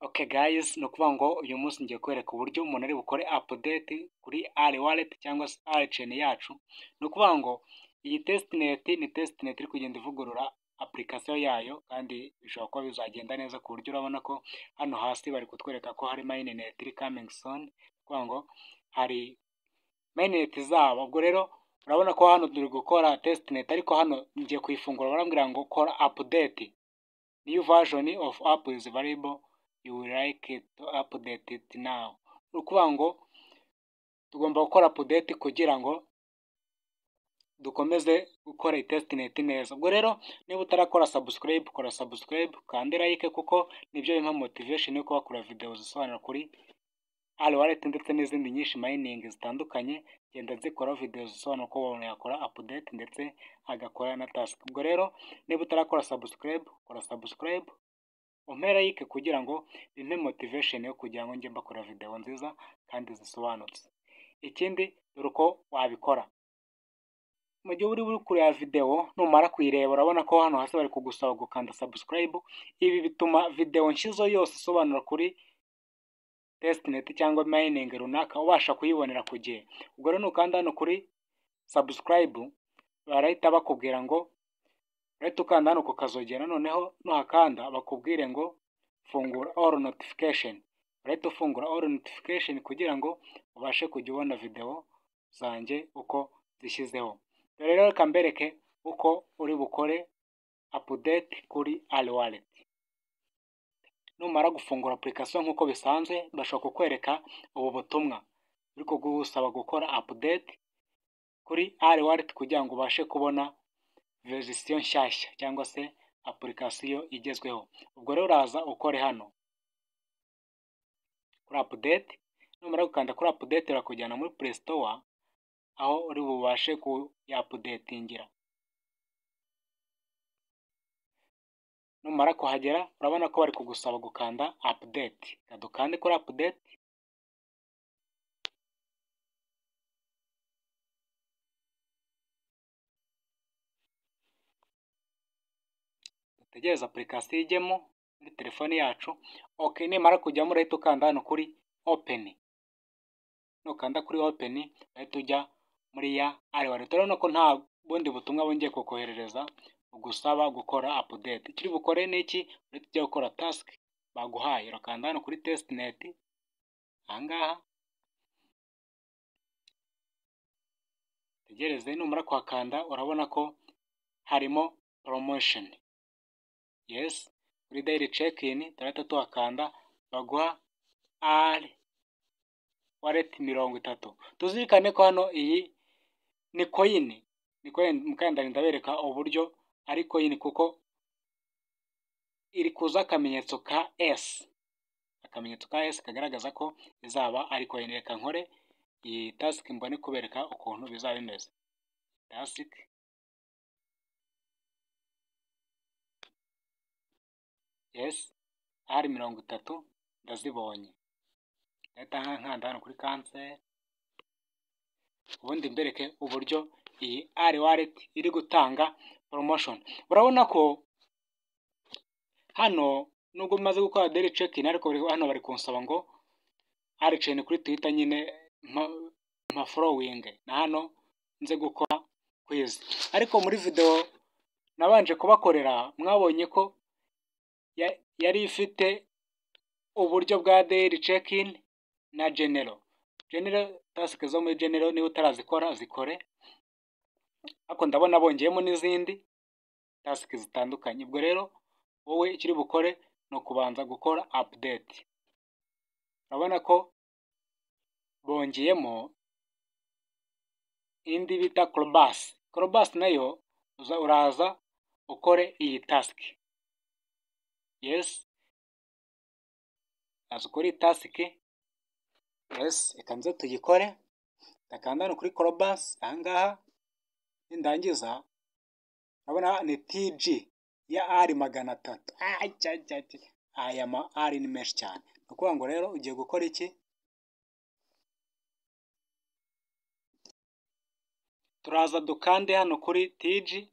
Okay guys, ni ukuvuga ngo uyu munsi ngiye kwereka uburyo umuntu ari bukore update kuri Ali wallet cyangwa se Ali chain yacu. Ni ukuvuga ngo iyi testnet ni testnet iri kugenda ivugurura application yayo kandi bishobora kuba bizagenda neza ku buryo urabona ko hano hasi bari kutwereka ko hari mainnet iri coming soon. Ni ukuvuga ngo hari mainnet zabo. Ubwo rero urabona ko hano turi gukora testnet ariko hano ngiye kuyifungura barambwira ngo kora update. New version of app is available. You will like it to update it now. Ni ukuvuga ngo tugomba gukora update kugira ngo dukomeze gukora iyi testnet neza. Ubwo rero niba utarakora subscribe, kora subscribe kandi like kuko nibyo bimpa motivation yo kubakora video zisobanura kuri Ali wallet ndetse n'izindi nyinshi mining zitandukanye. Genda zikora video zisobanura ko umuntu yakora update ndetse agakora na task. Ubwo rero niba utarakora subscribe, kora subscribe umpera like kugira ngo bimpe motivation yo kugira ngo njye mbakora video nziza kandi zisobanutse. Ikindi dore uko wabikora. Mu gihe uri kureba video numara kuyireba urabona ko hano hasi bari kugusaba gukanda subscribe. Ibi bituma video nshizo yose isobanura kuri testnet cyangwa mining runaka ubasha kuyibonera ku gihe. Ubwo rero nukanda hano kuri subscribe barahita bakubwira ngo urahita ukanda hano ku kazogera, noneho nuhakanda bakubwire ngo fungura all notification. Urahita ufungura all notification kugira ngo ubashe kujya ubona video zanjye uko zishyizeho. Rero reka mbereke uko uri bukore update kuri Ali wallet. Numara gufungura application nk'uko bisanzwe bashobora kukwereka ubu butumwa buri kugusaba gukora update kuri Ali wallet kugira ngo ubashe kubona version nshyashya cyangwa se application igezweho. Ubwo rero uraza ukore hano kuri update. Numara gukanda kuri update urakujyana muri Play Store aho uri bubashe kuyapudetingira. Numara kuhagera urabona ko bari kugusaba gukanda update. Dukande kuri update. Dutegereza application ijyemo muri telefone yacu. Okay, nimara kujyamo urahita ukanda hano kuri open. Nukanda kuri open urahita ujya muri ya Ali wallet. Urabona ko nta bundi butumwa bongeye kukoherereza ugusaba gukora update. Ikiri bukore niki urahita ujya gukora task baguhaye. Urakanda hano kuri testnet ahangaha. Tegereze numara kuhakanda urabona ko harimo promotion. Yes, kuri daily check-in turahita tuhakanda baguha Ali wallet 30. Tuzirikane ko hano iyi ni coin. Ni coin mukanda ndabereka uburyo ari coin kuko iri kuza akamenyetso ka S. Akamenyetso ka S kagaragaza ko izaba ari coin. Reka nkore iyi task mbone kubereka ukuntu bizaba bimeze. Task yes, ari 30 ndazibonye. Leta nkanda hano kuri cancel. Ubundi mbereke uburyo iyi Ali wallet iri gutanga promotion. Urabona ko hano nubwo umaze gukora daily check-in ariko hano bari kunsaba ngo Ali chain kuri Twitter nyine ma following na hano nze gukora quiz. Ariko muri video nabanje kubakorera mwabonye ko yari ifite uburyo bwa daily check-in na general task zo muri general. Niba utarazikora zikore, ariko ndabona bongeyemo n'izindi task zitandukanye. Ubwo rero wowe ikiri bukore no kubanza gukora update. Urabona ko bongeyemo indi bita Colbus nayo uraza ukore iyi task. Yes, azukora iyi task. Yes, ikanze tuyikore. Ndakanda hano kuri Colbus ahangaha. Nindangiza urabona ni TG ya Ali 300. Aya ma Ali ni menshi cyane. Ni ukuvuga ngo rero ugiye gukora iki? Turaza dukande hano kuri TG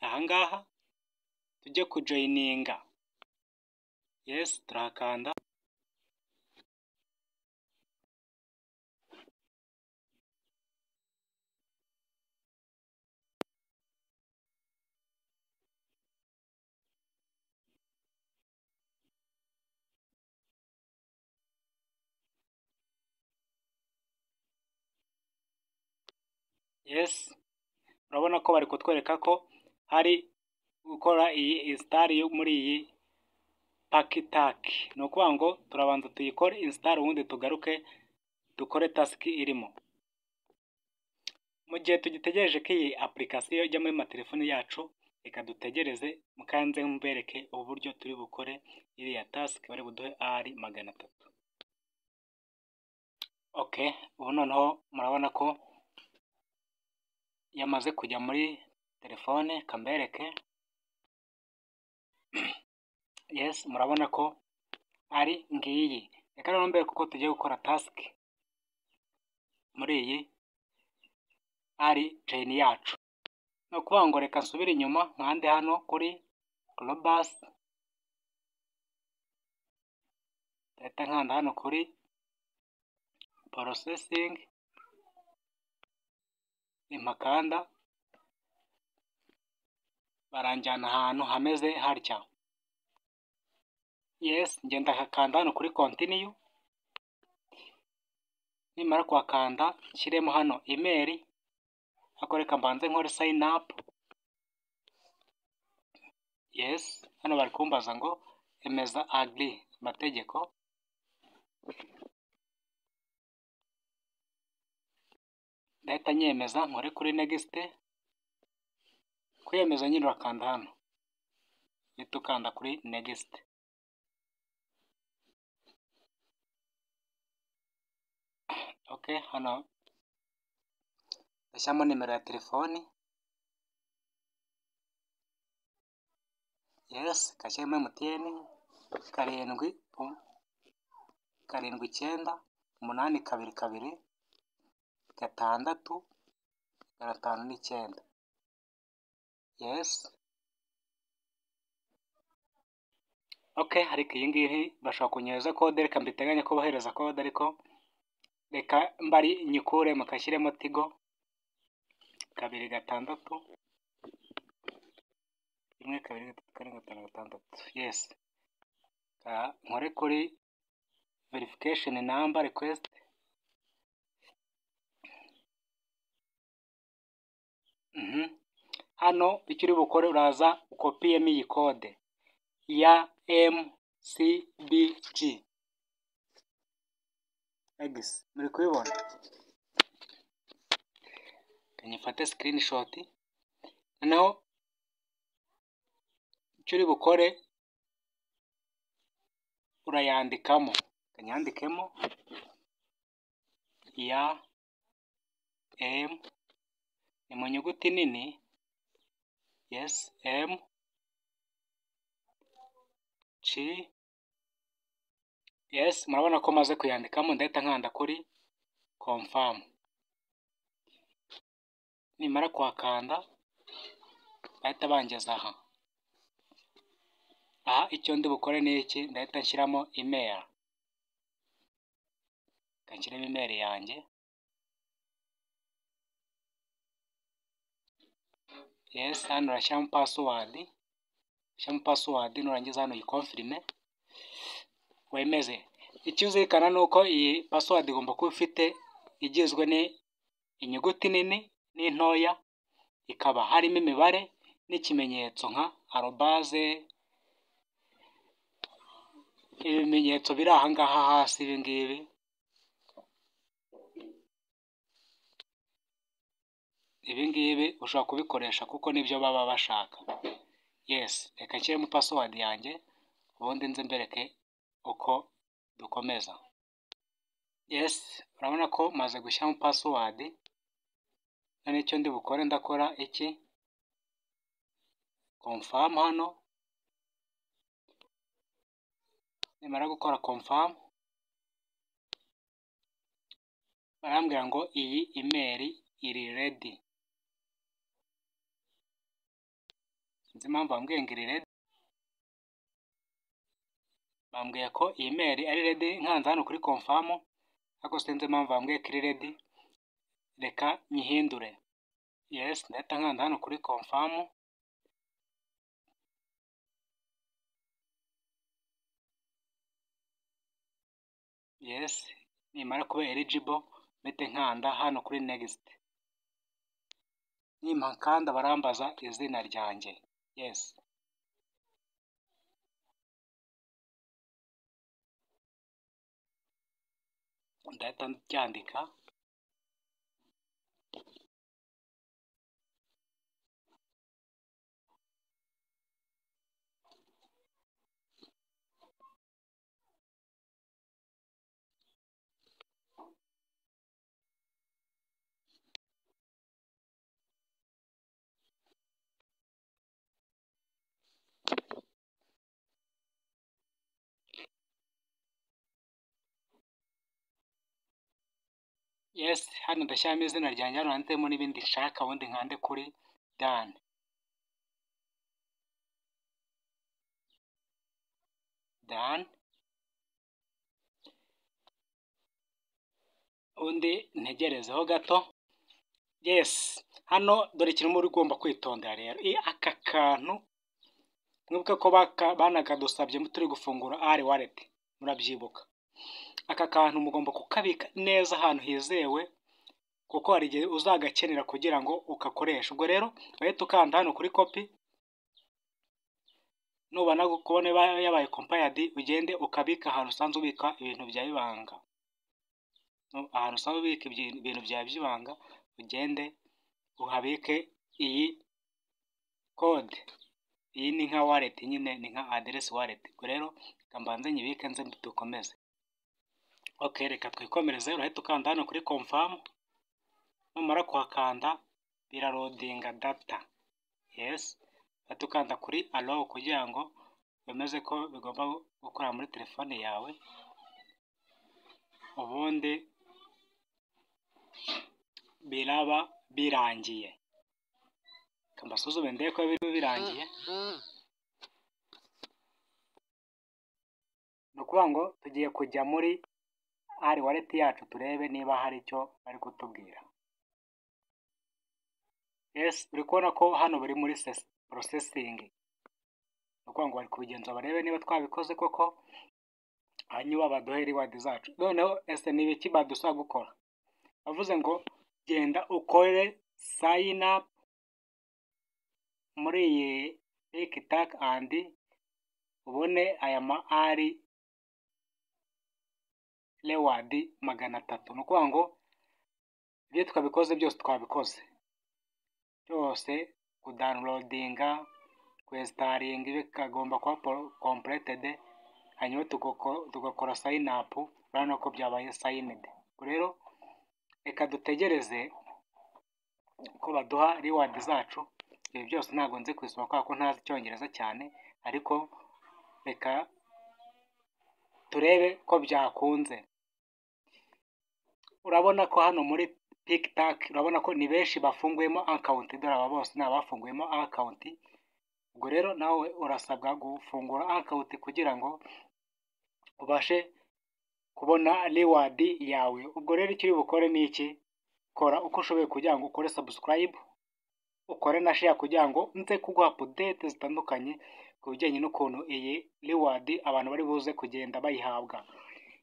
ahangaha tujye kujoininga. yes turahakanda. Yes, urabona ko bari kutwereka ko hari gukora iyi install yo muri iyi pakitak. Ni ukuvuga ngo turabanza tuyikore install ubundi tugaruke dukore task irimo. Mu gihe tugitegereje ko iyi application ijya muri matelefoni yacu, reka dutegereze mukanze mbereke uburyo turi bukore iriya task bari buduhe ari 300. Okay, ubu noneho murabona ko yamaze kujya muri telefone, kambereke. Yes, murabona ko ari ngiyi. Reka rero mbere kuko tugiye gukora task muri iyi ari chain yacu. No kuvuga ngo reka nsubire inyuma nkande hano kuri Globus. Leta nkanda hano kuri processing. Impakanda baranjyana ahantu hameze harya. Yes, ngenda hakanda hano kuri continue. Nimara kwakanda nshyiremo hano email. Ako reka mbanze nkore sign up. Yes, hano bari kumbaza ngo emeza agree amategeko. Ndahita nyemeza nkore kuri next. Kwiyemeza nyine urakanda hano. Uhita ukanda kuri next. Okay, hano ndashyiramo nimero ya telefoni. Yes, kashyiramo MTN 77926. Yes. Okay, ariko iyi ngiyi bashobora kunyereza code, reka mbiteganya ko bahereza code, ariko reka mbari nyikure mukashyiremo Tigo 261234556. Yes. Nkore kuri verification number request. Hano icyo uri bukore uraza ukopiyemo iyi code ya MCBG. Eggs, muri kubibona? Kanyifate screenshot. Noneho icyo uri bukore urayandikamo. Kanyandikemo ya M ni mu nyuguti nini. Yes, M C. Yes, murabona ko maze kuyandikamo. Ndahita nkanda kuri confirm. Nimara kwakanda bahita bangeza aha. Icyo ndi bukore ni iki, ndahita nshyiramo email. Kanshyiremo email yanjye. Yes, hano urashyiramo password. Shyiramo password, nurangiza hano uyikonfirime wemeze. Icyo uzirikana ni uko iyi password igomba kuba ifite igizwe ni inyuguti nini n'intoya, ikaba harimo imibare n'ikimenyetso nka arobase. Ibimenyetso biri aha ngaha hasi ibi ngibi. Ibi ngibi ushobora kubikoresha kuko nibyo baba bashaka. Yes, reka nshyiremo password yanjye ubundi nze mbereke uko dukomeza. Yes, urabona ko maze gushyiramo password. None icyo ndi bukore ndakora iki, confirm hano. Nimara gukora confirm barambwira ngo iyi email iri ready. Sinzi impamvu bambwiye ngo iri ready. bambwiye ko iyi mail ari ready, nkanze hano kuri confirm ariko sinzi impamvu bambwiye ko iri ready, reka nyihindure. Yes, ndahita nkanda hano kuri confirm. Yes, nimara kuba eligible mpite nkanda hano kuri next. Nimpa nkanda barambaza izina ryanjye. Yes, ndahita ryandika. Yes, hano ndashyiramo izina ryanjye, hano handitsemo n'ibindi nshaka, ubundi nkande kuri done. Done. Undi ntegerezeho gato. Yes, hano dore ikintu muri ugomba kwitondera rero. Aka kantu mwibuke ko banakadusabye turi gufungura R wallet, murabyibuka. Aka kantu mugomba kukabika neza ahantu hizewe, kuko hari igihe uzagakenera kugira ngo ukakoreshe. Ubwo rero uhita ukanda hano kuri copy, nubona kubona yabaye compired ugende ukabika ahantu usanzwe ubika ibintu bya ibanga. Ahantu usanzwe ubika ibintu bya byibanga ugende uhabike iyi code. Iyi ni nka wallet nyine, ni nka address wallet. Ubwo rero kambanze nyibike nze dukomeze. Okay, reka twikomereze. Urahita ukanda hano kuri confirm, numara kuhakanda birarodinga data. Yes, urahita ukanda kuri allow kugira ngo bemeze ko bigomba gukora muri telefone yawe, ubundi biraba birangiye. Kambasuzume ndebe ko birangiye. Ni ukuvuga ngo tugiye kujya muri R wallet yacu turebe niba hari icyo bari kutubwira. Yes, uri kubona ko hano bari muri processing. Ni ukuvuga ngo bari kubigenzura barebe niba twabikoze koko, hanyuma baduhe reward zacu. Noneho ese ni ibiki badusaba gukora? Bavuze ngo genda ukore sign up muri iyi TikTok and ubone aya ma ari reward 300. Ni ukuvuga ngo ibyo twabikoze byose twabikoze byose, kudownloadinga, kwinstaringa bikagomba kuba completed, hanyuma tugakora sign up. Urabona ko byabaye signed. Rero reka dutegereze ko baduha reward zacu. Ibi byose ntabwo nzi kwisoma kubera ko ntazi icyongereza cyane, ariko reka turebe ko byakunze. Urabona ko hano muri TikTok urabona ko ni benshi bafunguyemo account. Dore aba bose ni abafunguyemo account. Ubwo rero nawe urasabwa gufungura account kugira ngo ubashe kubona reward yawe. Ubwo rero icyo uri bukore ni iki? Kora uko ushoboye kugira ngo ukore subscribe, ukore na share kugira ngo nze kuguha update zitandukanye ku bijyanye n'ukuntu iyi reward abantu bari buze kugenda bayihabwa.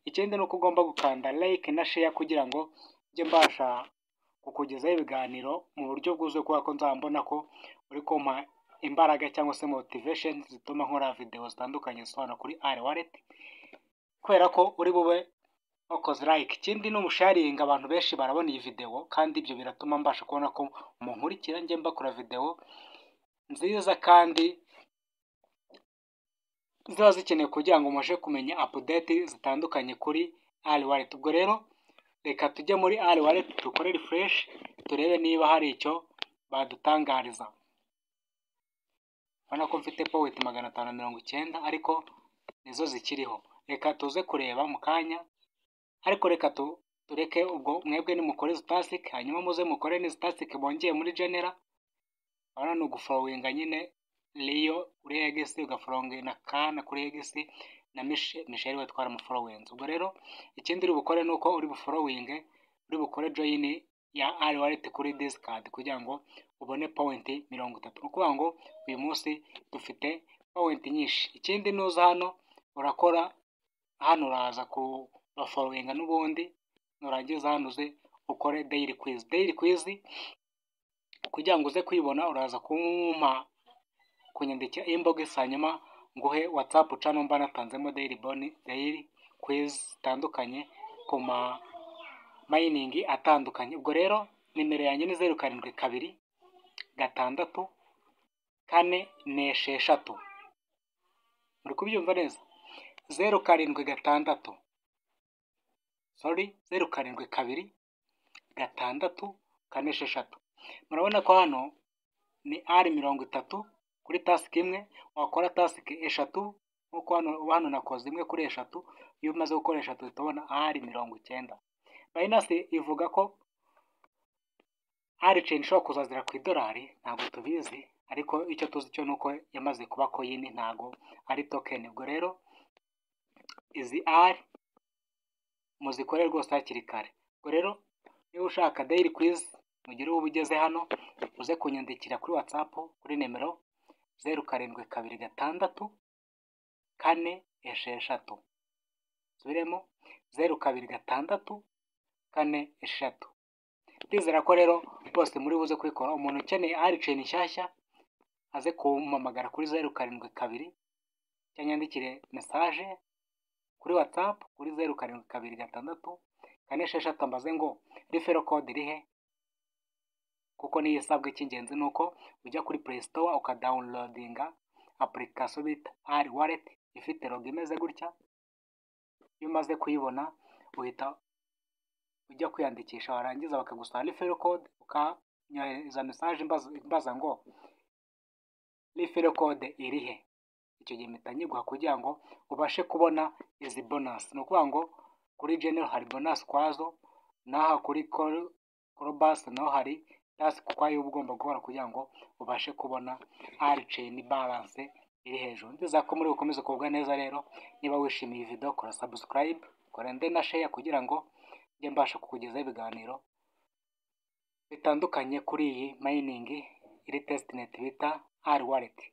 Ikindi ni uko ugomba gukanda like na share kugira ngo njye mbasha kukugezaho ibiganiro mu buryo bwuzuye, kubera ko nzambona ko uri kumpa imbaraga cyangwa se motivation zituma nkora video zitandukanye zisobanura kuri R wallet, kubera ko uri bube wakoze like. Ikindi ni umusharinga, abantu benshi barabona iyi video kandi ibyo biratuma mbasha kubona ko munkurikira njye mbakora video nziza kandi ziba zikeneye kugira ngo mubashe kumenya update zitandukanye kuri R wallet. Ubwo rero reka tujye muri R wallet dukore refresh turebe niba hari icyo badutangariza. Urabona ko mfite point 590 ariko nizo zikiriho. Reka tuze kureba mu kanya, ariko reka tureke ubwo mwebwe nimukore static, hanyuma muze mukore ni static bongeye muri general. Urabona ni ugufollowinga nyine Leo kuri Legacy, ugafollowinga na Kana kuri Legacy, na Michelle we twaramufollowinze. Ubwo rero ikindi uri bukore nuko uri bufollowinge, uri bukore join ya R wallet kuri Discord kugira ngo ubone point 30. Ukuvuga ngo uyu munsi dufite point nyinshi. Ikindi nuza hano urakora hano, uraza ku followinga n'ubundi, nurangiza hano uze ukore daily quiz kugira ngo uze kwibona. Uraza kumpa kunyandikira inbox hanyuma nguhe WhatsApp channel mba natanzemo daily quiz zitandukanye ku ma mining atandukanye. Ubwo rero nimero yanjye ni 07 2 6 4 6. muri kubyumva neza? 07 sorry 07 2 6 4 6. murabona ko hano ni R30 kuri task imwe, wakora task eshatu nkuko hano nakoze imwe kuri eshatu. iyo umaze gukora eshatu tubona R90. Binance ivuga ko R-chain ishobora kuzazira ku idolari, ntabwo tubizi, ariko icyo tuzi cyo nuko yamaze kuba coin, ntabwo ari token. Ubwo rero izi R muzikore rwose hakiri kare. Ubwo rero niba ushaka daily quiz mugire ubu ugeze hano uze kunyandikira kuri WhatsApp kuri nimero 07 2 6 4 6. subiremo 07 4 6. Ndizera ko rero bose muri buze kwikora. Umuntu ukeneye R-chain nshyashya aze kumpamagara kuri 07 cyangwa yandikire message kuri WhatsApp kuri 07 2 6 4 6 ambaze ngo referral code irihe, kuko niyo isabwa. Icy'ingenzi nuko ujya kuri Play Store ukadownloadinga application bita R wallet ifite logo imeze gutya. iyo umaze kuyibona uhita ujya kwiyandikisha, warangiza bakagusaba referral code, ukanyohereza message mbaza ngo referral code irihe. icyo gihe mpita nyiguha kugira ngo ubashe kubona izi bonus. ni ukuvuga ngo kuri general hari bonus kwazo, naha kuri Colobus naho hari task kwayo ugomba gukora kugira ngo ubashe kubona R-chain balance iri hejuru. Ndizera ko muri bukomeze kugubwa neza. Rero niba wishimiye iyi video kora subscribe, kora na share kugira ngo njye mbasha kukugezaho ibiganiro bitandukanye kuri iyi mining iri testnet bita R wallet.